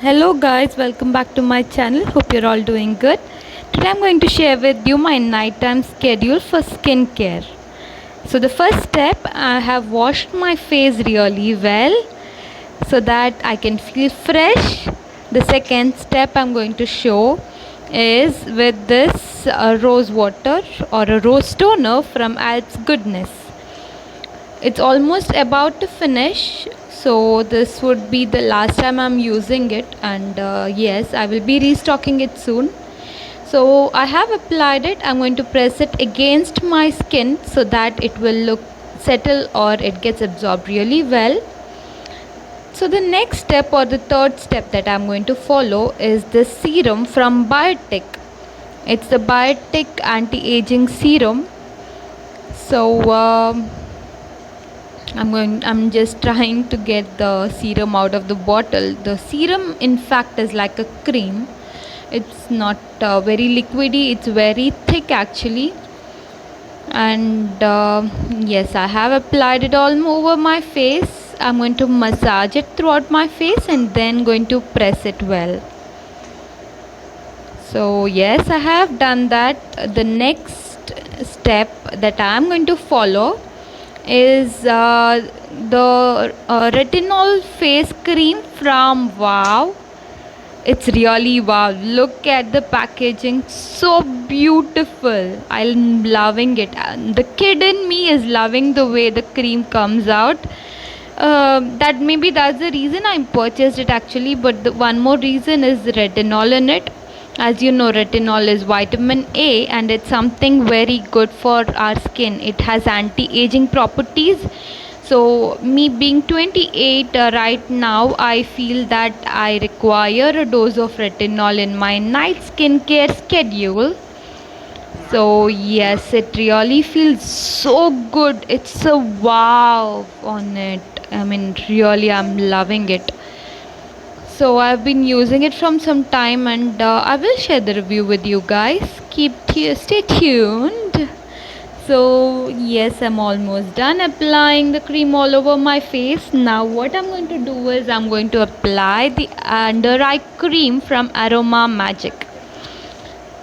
Hello guys, welcome back to my channel. Hope you're all doing good. Today I'm going to share with you my nighttime schedule for skincare. So the first step, I have washed my face really well so that I can feel fresh. The second step I'm going to show is with this rose water or a rose toner from Alps Goodness. It's almost about to finish, so this would be the last time I'm using it, and yes, I will be restocking it soon. So I have applied it. I'm going to press it against my skin so that it will look settle or it gets absorbed really well. So the next step or the third step that I'm going to follow is the serum from Biotic. It's the Biotic anti-aging serum. So I'm just trying to get the serum out of the bottle. The serum in fact is like a cream. It's not very liquidy, it's very thick actually. And yes, I have applied it all over my face. I'm going to massage it throughout my face and then going to press it well. So yes, I have done that. The next step that I'm going to follow is the retinol face cream from Wow. It's really wow. Look at the packaging, so beautiful. I'm loving it. The kid in me is loving the way the cream comes out. That's the reason I purchased it actually, but the one more reason is the retinol in it. As you know, retinol is vitamin A and it's something very good for our skin. It has anti-aging properties. So me being 28 right now, I feel that I require a dose of retinol in my night skincare schedule. So yes, it really feels so good. It's a wow on it. I mean, really, I'm loving it. So I've been using it from some time, and I will share the review with you guys. Stay tuned. So yes, I'm almost done applying the cream all over my face. Now what I'm going to do is I'm going to apply the under eye cream from Aroma Magic.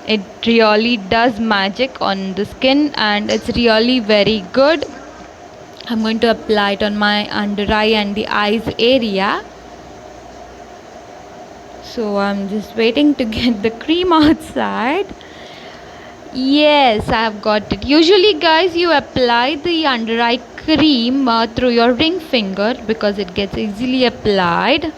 It really does magic on the skin and it's really very good. I'm going to apply it on my under eye and the eyes area. So I'm just waiting to get the cream outside. Yes, I have got it. Usually guys, you apply the under eye cream through your ring finger because it gets easily applied.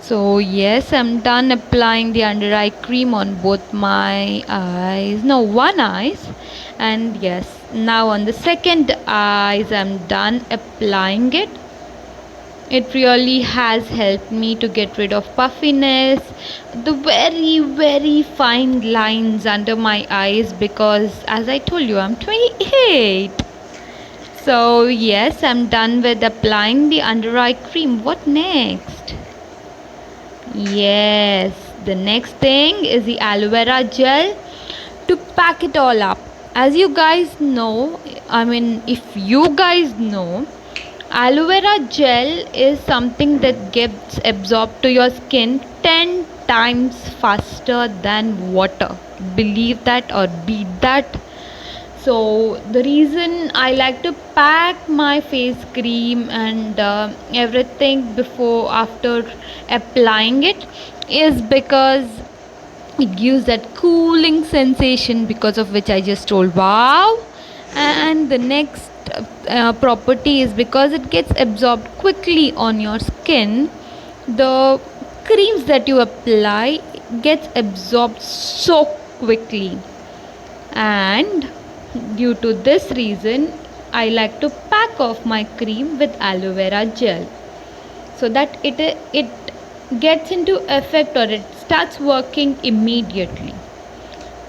So yes, I'm done applying the under eye cream on both my eyes. No, one eyes. And yes, now on the second eyes, I'm done applying it. It really has helped me to get rid of puffiness, the very fine lines under my eyes because as I told you, I'm 28. So yes, I'm done with applying the under eye cream. What next? Yes, the next thing is the aloe vera gel to pack it all up. As you guys know, if you guys know, aloe vera gel is something that gets absorbed to your skin 10 times faster than water. Believe that or beat that. So the reason I like to pack my face cream and everything before after applying it is because it gives that cooling sensation, because of which I just told wow. And the next property is because it gets absorbed quickly on your skin. The creams that you apply gets absorbed so quickly, and due to this reason I like to pack off my cream with aloe vera gel so that it gets into effect or it starts working immediately.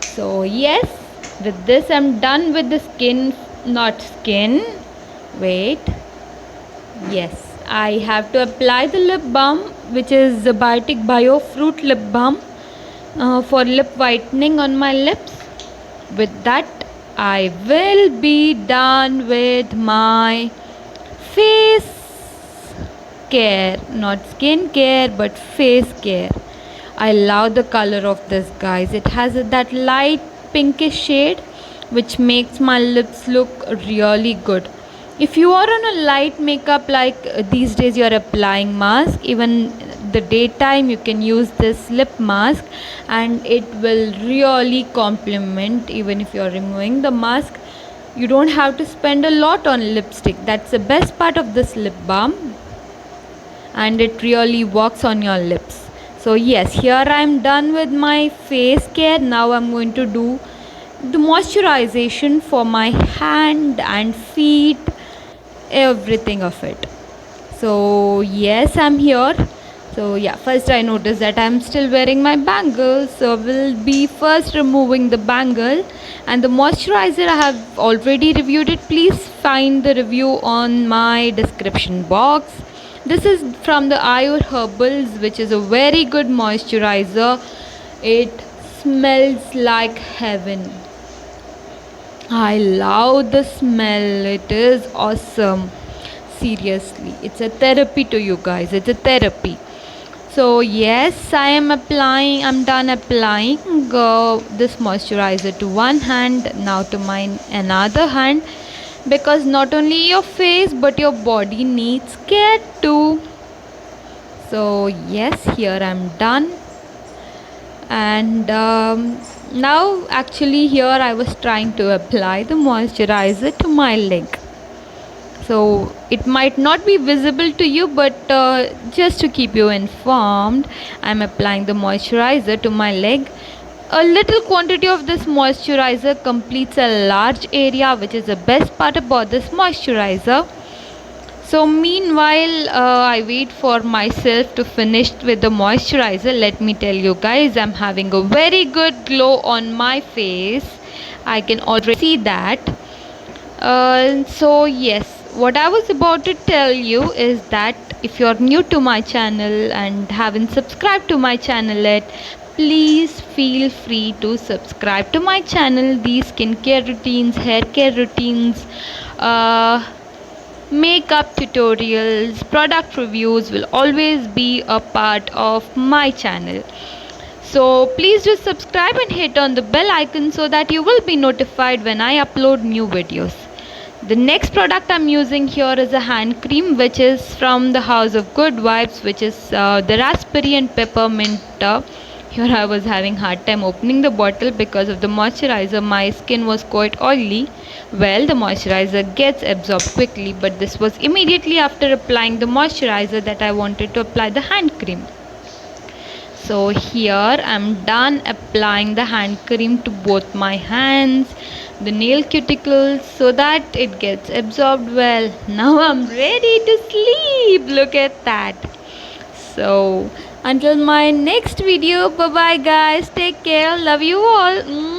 So yes, with this I'm done with the skin. Wait. Yes, I have to apply the lip balm, which is the Biotic Bio Fruit Lip Balm for lip whitening on my lips. With that, I will be done with my face. care, not skin care but face care. I love the color of this, guys. It has that light pinkish shade which makes my lips look really good. If you are on a light makeup, like these days you are applying mask, even the daytime you can use this lip mask and it will really complement. Even if you are removing the mask, you don't have to spend a lot on lipstick. That's the best part of this lip balm, and it really works on your lips. So yes, here I am done with my face care. Now I'm going to do the moisturization for my hand and feet, everything of it. So yes, I'm here. So yeah, first I noticed that I'm still wearing my bangle, so we'll be first removing the bangle. And the moisturizer, I have already reviewed it. Please find the review on my description box. This is from the Ayur Herbals, which is a very good moisturizer. It smells like heaven. I love the smell. It is awesome. Seriously, it's a therapy to you guys. It's a therapy. So yes, I'm done applying this moisturizer to one hand. Now to my another hand, because not only your face but your body needs care too. So yes, here I'm done. And now actually here I was trying to apply the moisturizer to my leg. So it might not be visible to you, but just to keep you informed, I'm applying the moisturizer to my leg. A little quantity of this moisturizer completes a large area, which is the best part about this moisturizer. So meanwhile, I wait for myself to finish with the moisturizer. Let me tell you guys, I'm having a very good glow on my face. I can already see that. So yes, what I was about to tell you is that if you're new to my channel and haven't subscribed to my channel yet, please feel free to subscribe to my channel. These skincare routines, hair care routines, makeup tutorials, product reviews will always be a part of my channel. So please do subscribe and hit on the bell icon so that you will be notified when I upload new videos. The next product I'm using here is a hand cream, which is from the House of Good Vibes, which is the raspberry and peppermint. Here I was having hard time opening the bottle because of the moisturizer. My skin was quite oily. Well, the moisturizer gets absorbed quickly, but this was immediately after applying the moisturizer that I wanted to apply the hand cream. So here I'm done applying the hand cream to both my hands, the nail cuticles, so that it gets absorbed well. Now I'm ready to sleep. Look at that. So until my next video, bye bye guys, take care, love you all.